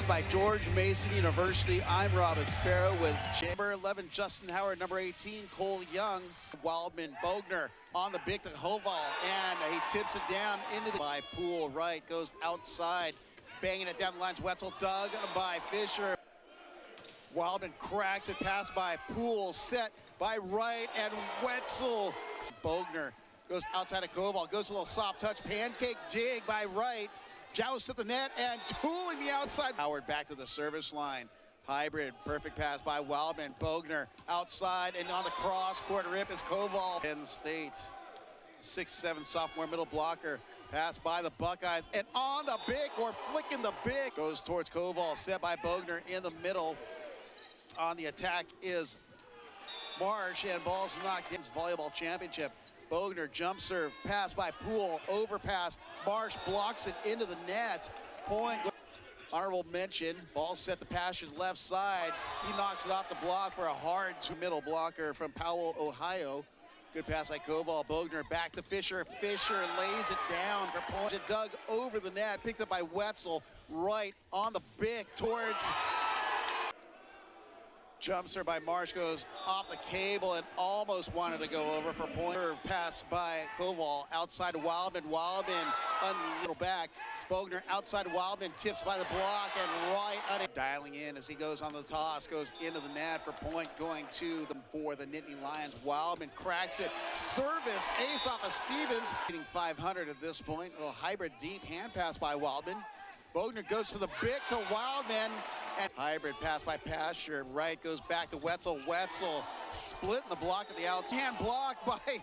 by George Mason University. I'm Rob Aspero with number 11, Justin Howard, number 18, Cole Young. Wildman Bogner on the big to Hoval, and he tips it down into the by Poole. Right, goes outside, banging it down the lines. Wetzel dug by Fisher. Wildman cracks it, pass by Poole, set by Wright, and Wetzel. Bogner goes outside of Koval, goes a little soft touch, pancake dig by Wright. Joust at the net and tooling the outside. Howard back to the service line. Hybrid, perfect pass by Wildman. Bogner outside and on the cross court rip is Koval. Penn State, 6'7" sophomore middle blocker. Pass by the Buckeyes and on the big or flicking the big. Goes towards Koval, set by Bogner in the middle. On the attack is Marsh and ball's knocked in. Volleyball championship. Bogner jump serve, pass by Poole, overpass. Marsh blocks it into the net. Point. Honorable mention, ball set to Passion's left side. He knocks it off the block for a hard middle blocker from Powell, Ohio. Good pass by Koval. Bogner back to Fisher. Fisher lays it down for point. It dug over the net, picked up by Wetzel. Right on the big towards. Jump serve by Marsh goes off the cable and almost wanted to go over for point. Pass by Koval outside of Wildman. Wildman a little back. Bogner outside of Wildman, tips by the block and right dialing in as he goes on the toss, goes into the net for point, going to them for the Nittany Lions. Wildman cracks it, service, ace off of Stevens. Hitting 500 at this point. A little hybrid deep hand pass by Wildman. Bogner goes to the big to Wildman. And hybrid pass by Pasture. Right goes back to Wetzel. Wetzel splitting the block at the outside. Hand block by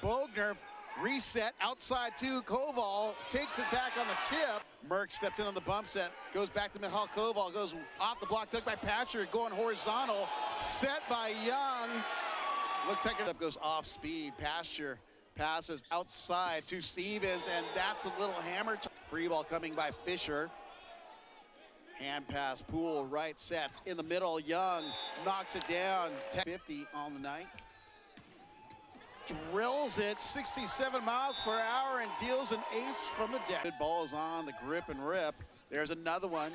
Bogner. Reset outside to Koval. Takes it back on the tip. Merck steps in on the bump set. Goes back to Michal Koval. Goes off the block. Dug by Pasture. Going horizontal. Set by Young. Looks like it goes off speed. Pasture passes outside to Stevens. And that's a little hammer. Free ball coming by Fisher. Hand pass, Poole, right sets in the middle. Young knocks it down. 50 on the night. Drills it 67 miles per hour and deals an ace from the deck. Good balls on the grip and rip. There's another one.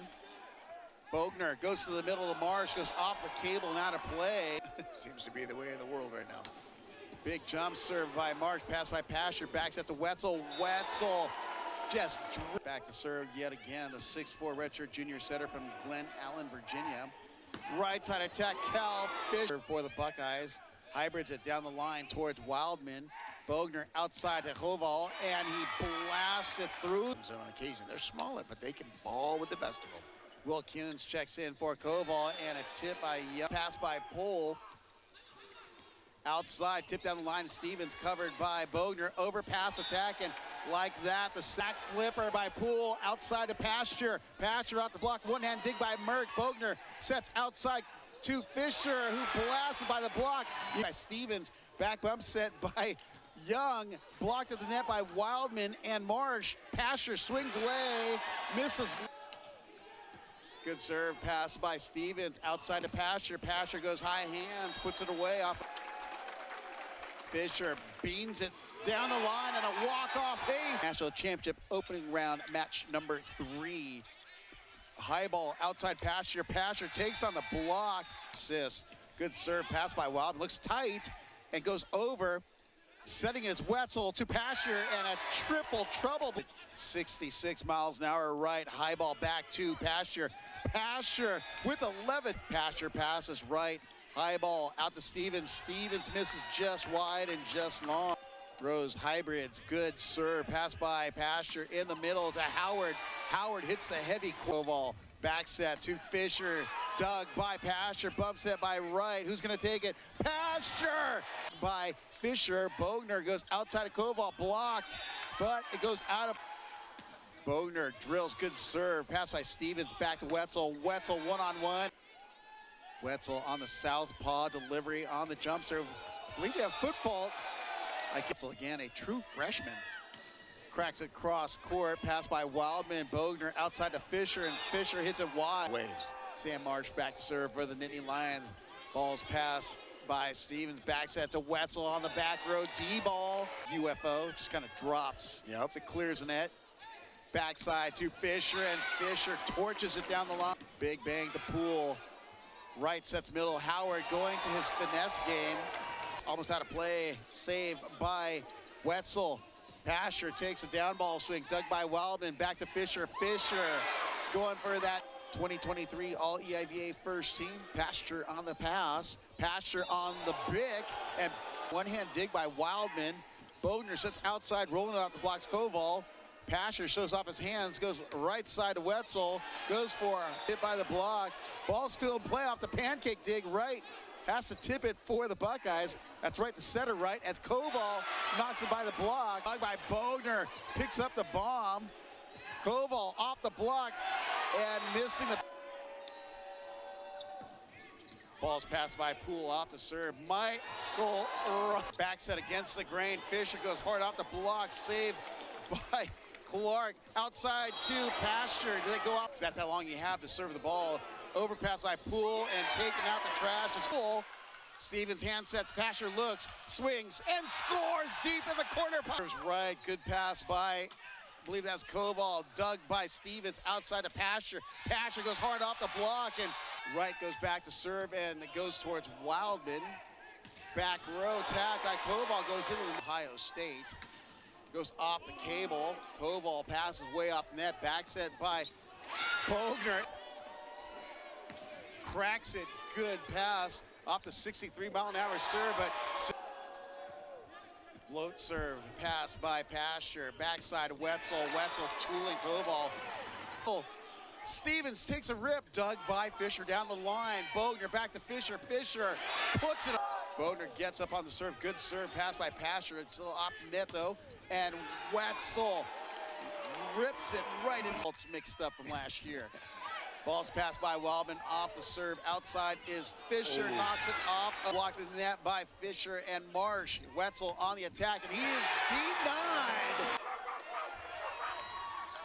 Bogner goes to the middle of Marsh, goes off the cable and out of play. Seems to be the way of the world right now. Big jump serve by Marsh, pass by Pasture, backs up to Wetzel. Wetzel just back to serve yet again. The 6'4" redshirt junior setter from Glen Allen, Virginia. Right side attack, Cal Fisher for the Buckeyes. Hybrids it down the line towards Wildman. Bogner outside to Hoval, and he blasts it through. So on occasion, they're smaller, but they can ball with the best of them. Will Kuhns checks in for Koval, and a tip by Young. Pass by Poole. Outside, tip down the line, Stevens covered by Bogner. Overpass attack, and like that, the sack flipper by Poole outside to Pasture. Pasture off the block, one-hand dig by Merck. Bogner sets outside to Fisher, who blasted by the block. By Stevens, back bump set by Young, blocked at the net by Wildman and Marsh. Pasture swings away, misses. Good serve pass by Stevens, outside to Pasture. Pasture goes high hands, puts it away off. Fisher beams it down the line and a walk-off ace. National Championship opening round, match number 3. High ball outside Pasture. Pasture takes on the block. Assist. Good serve pass by Wild. Looks tight and goes over. Setting his Wetzel to Pasture and a triple trouble. 66 miles an hour right. High ball back to Pasture. Pasture with 11. Pasture passes right. High ball out to Stevens. Stevens misses just wide and just long. Throws hybrids. Good serve. Pass by Pasture in the middle to Howard. Howard hits the heavy Koval. Back set to Fisher. Dug by Pasture. Bump set by Wright. Who's going to take it? Pasture by Fisher. Bogner goes outside of Koval. Blocked, but it goes out of. Bogner drills. Good serve. Pass by Stevens. Back to Wetzel. Wetzel one-on-one. Wetzel on the southpaw delivery on the jump serve. I believe you have foot fault. Wetzel again, a true freshman. Cracks it cross court, pass by Wildman. Bogner outside to Fisher, and Fisher hits it wide. Waves. Sam Marsh back to serve for the Nittany Lions. Balls pass by Stevens, back set to Wetzel on the back row. D-ball, UFO, just kind of drops. Yep. It clears the net. Backside to Fisher, and Fisher torches it down the line. Big bang to Poole. Right sets middle. Howard going to his finesse game. Almost out of play. Save by Wetzel. Pasher takes a down ball swing. Dug by Wildman. Back to Fisher. Fisher going for that 2023 All EIVA first team. Pasher on the pass. Pasher on the big. And one-hand dig by Wildman. Bogner sits outside, rolling it off the blocks. Koval. Pasher shows off his hands, goes right side to Wetzel, goes for hit by the block. Ball still in play off the pancake dig right. Has to tip it for the Buckeyes. That's right, the setter right, as Koval knocks it by the block. By Bogner, picks up the bomb. Koval off the block and missing the... Ball's passed by Poole off the serve. Michael back set against the grain. Fisher goes hard off the block, saved by Clark. Outside to Pasture. Do they go up? That's how long you have to serve the ball. Overpass by Poole and taken out the trash. It's Poole. Stevens hand sets. Pasher looks, swings, and scores deep in the corner. Right, good pass by, I believe that's Koval, dug by Stevens outside of Pasture. Pasture goes hard off the block, and Wright goes back to serve, and it goes towards Wildman. Back row tag by Koval goes into Ohio State. Goes off the cable. Koval passes way off net. Back set by Bogner. Cracks it. Good pass off the 63-mile-an-hour serve, but float serve pass by Pasture. Backside Wetzel. Wetzel tooling Koval. Stevens takes a rip. Dug by Fisher down the line. Bogner back to Fisher. Fisher puts it up. Bogner gets up on the serve. Good serve pass by Pasture. It's still off the net though. And Wetzel rips it right in. It's mixed up from last year. Ball's passed by Wildman off the serve. Outside is Fisher. Ooh. Knocks it off. Blocked in the net by Fisher and Marsh. Wetzel on the attack, and he is denied.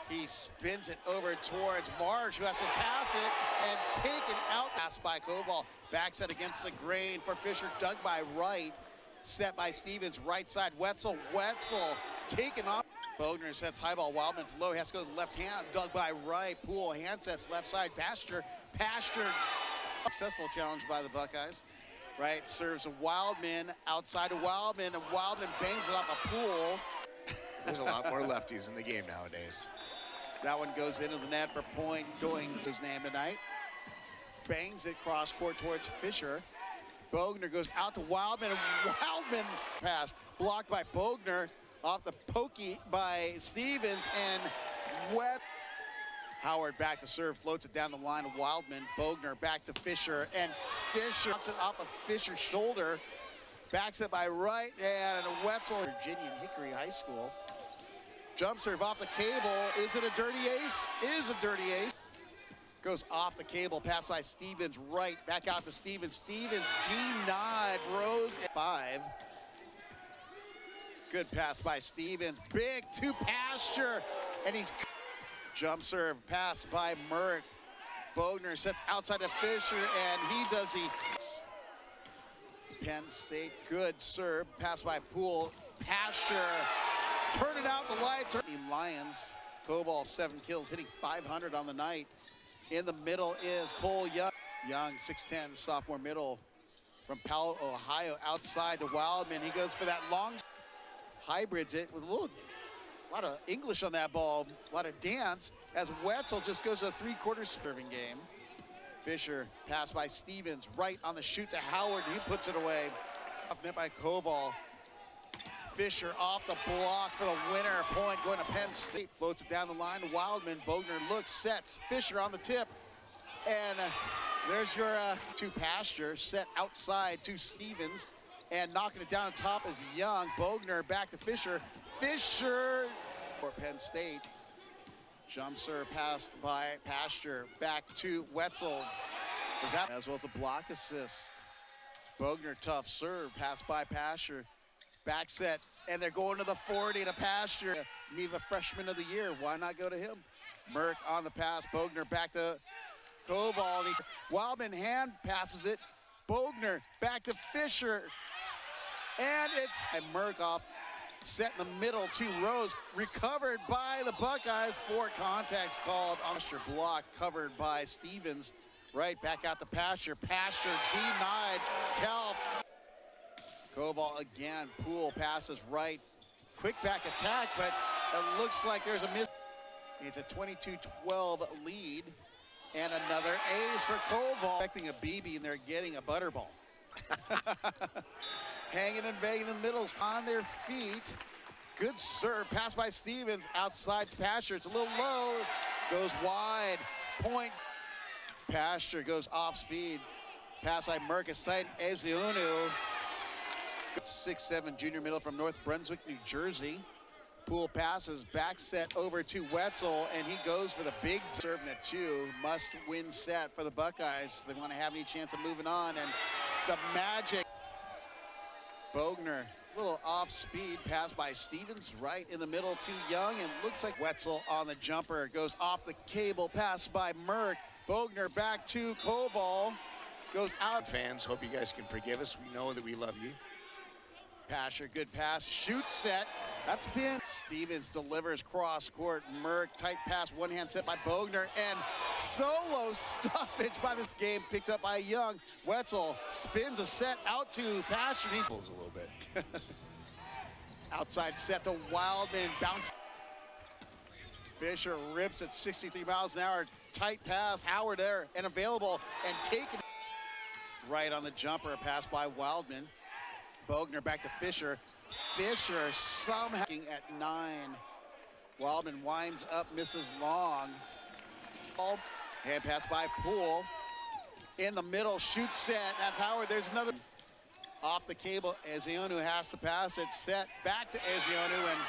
He spins it over towards Marsh, who has to pass it and taken out. Pass by Koval. Back set against the grain for Fisher. Dug by Wright. Set by Stevens. Right side Wetzel. Wetzel taken off. Bogner sets high ball. Wildman's low. Has to go to the left hand. Dug by Wright. Poole hand sets left side. Pasture. Successful challenge by the Buckeyes. Right serves a Wildman outside of Wildman, and Wildman bangs it off a Poole. There's a lot more lefties in the game nowadays. That one goes into the net for point. Going his name tonight. Bangs it cross court towards Fisher. Bogner goes out to Wildman, and Wildman pass blocked by Bogner off the pokey by Stevens, and Howard back to serve, floats it down the line of Wildman. Bogner back to Fisher, and Fisher knocks it off of Fisher's shoulder. Backs it by Wright, and Wetzel. Virginia Hickory High School. Jump serve off the cable. Is it a dirty ace? Is a dirty ace. Goes off the cable, pass by Stevens, right, back out to Stevens. Stevens denied, Rose at 5. Good pass by Stevens, big to Pasture, and he's jump serve, pass by Merck. Bogner sets outside of Fisher, and he does Penn State, good serve, pass by Poole. Pasture, turn it out the lights. Lions, Koval 7 kills, hitting 500 on the night. In the middle is Cole Young. Young, 6'10", sophomore middle from Powell, Ohio, outside to Wildman. He goes for that long, hybrids it with a lot of English on that ball, a lot of dance, as Wetzel just goes to a three-quarter serving game. Fisher, pass by Stevens, right on the shoot to Howard, he puts it away. Off net by Koval. Fisher off the block for the winner. Point going to Penn State. Floats it down the line. Wildman. Bogner looks, sets. Fisher on the tip. And there's your to Pasture. Set outside to Stevens. And knocking it down on top is Young. Bogner back to Fisher. Fisher for Penn State. Jump serve passed by Pasture. Back to Wetzel. As well as a block assist. Bogner tough serve. Passed by Pasture. Back set, and they're going to the 40 to Pasture. Neva freshman of the year, why not go to him? Merck on the pass, Bogner back to Koval. Wildman hand passes it. Bogner back to Fisher. And it's Merck off set in the middle, 2 rows, recovered by the Buckeyes. 4 contacts called on the block, covered by Stevens. Right back out to Pasture. Pasture denied. Kelf. Koval again. Poole passes right. Quick back attack, but it looks like there's a miss. It's a 22-12 lead. And another ace for Koval. Expecting a BB, and they're getting a butterball. Hanging and banging in the middle, on their feet. Good serve, pass by Stevens, outside to Pasture. It's a little low, goes wide, point. Pasture goes off speed. Pass by Merkus, tight, Ezeonu. 6'7" junior middle from North Brunswick, New Jersey. Poole passes, back set over to Wetzel, and he goes for the big serve in a 2. Must-win set for the Buckeyes. They want to have any chance of moving on, and the magic. Bogner, little off-speed pass by Stevens, right in the middle to Young, and looks like Wetzel on the jumper. Goes off the cable, pass by Merck. Bogner back to Koval, goes out. Fans, hope you guys can forgive us. We know that we love you. Pasture, good pass, shoot set. That's been. Stevens delivers cross court. Merck, tight pass, one-hand set by Bogner, and solo stuffage by this game picked up by Young. Wetzel spins a set out to Pasture. He Pulls a little bit. Outside set to Wildman, bounce. Fisher rips at 63 miles an hour. Tight pass, Howard there and available and taken. Right on the jumper, pass by Wildman. Bogner back to Fisher. Fisher somehow at 9. Wildman winds up, misses long. Hand pass by Poole. In the middle, shoot set. That's Howard. There's another. Off the cable, Ezeonu has to pass it. Set back to Ezeonu, and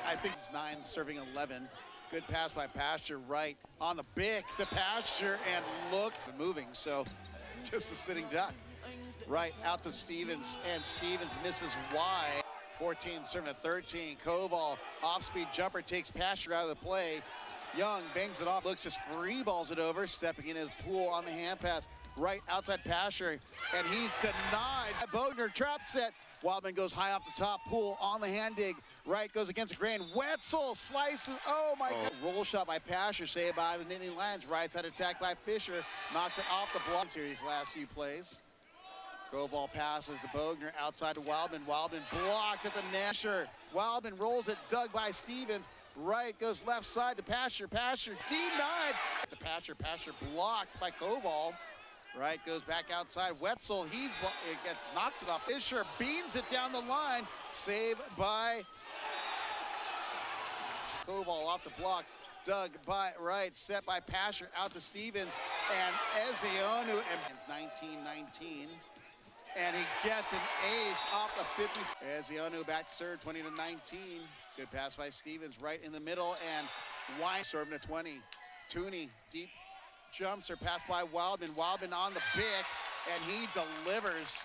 I think it's 9 serving 11. Good pass by Pasture, right on the bick to Pasture, and look, moving, so just a sitting duck. Right out to Stevens, and Stevens misses wide. 14 serving at 13. Koval, off-speed jumper, takes Pasture out of the play. Young bangs it off, looks, just free balls it over, stepping in his Poole on the hand pass. Right outside Pasture, and he's denied. Bogner trap set. Wildman goes high off the top. Poole on the hand dig. Right goes against the grain. Wetzel slices. Oh my God. Roll shot by Pasture, saved by the Nittany Lions. Right side attack by Fisher. Knocks it off the block. Series last few plays. Koval passes to Bogner outside to Wildman. Wildman blocked at the Nasher. Wildman rolls it, dug by Stevens. Right goes left side to Pasture. Pasture denied. To Pasture. Pasture blocked by Koval. Right goes back outside. Wetzel, knocks it off. Fisher beams it down the line. Save by Koval off the block. Dug by right, set by Pasture out to Stevens, and Ezeonu, and 19-19. And he gets an ace off the 50. Ezeonu back to serve, 20-19. Good pass by Stevens, right in the middle, and Wine serving to 20. Tooney, deep jumps are passed by Wildman. Wildman on the bick, and he delivers.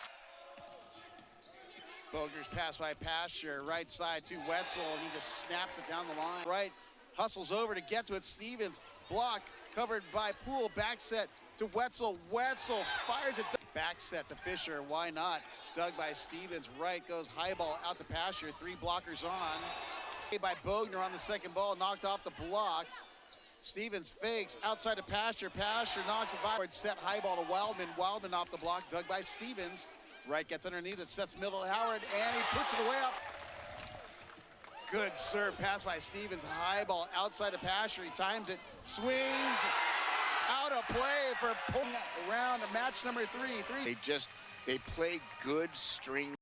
Bogner's pass by Pasture, right side to Wetzel, and he just snaps it down the line. Right, hustles over to get to it. Stevens, block, covered by Poole. Back set to Wetzel. Wetzel fires it. Back set to Fisher, why not? Dug by Stevens, right goes high ball out to Pasture. 3 blockers on. By Bogner on the second ball, knocked off the block. Stevens fakes outside to Pasture. Pasture knocks it forward, set high ball to Wildman. Wildman off the block, dug by Stevens. Right gets underneath it, sets middle to Howard, and he puts it away up. Good serve, pass by Stevens. High ball outside of Pasture. He times it, swings out of play for pulling around match number 3. They play good string.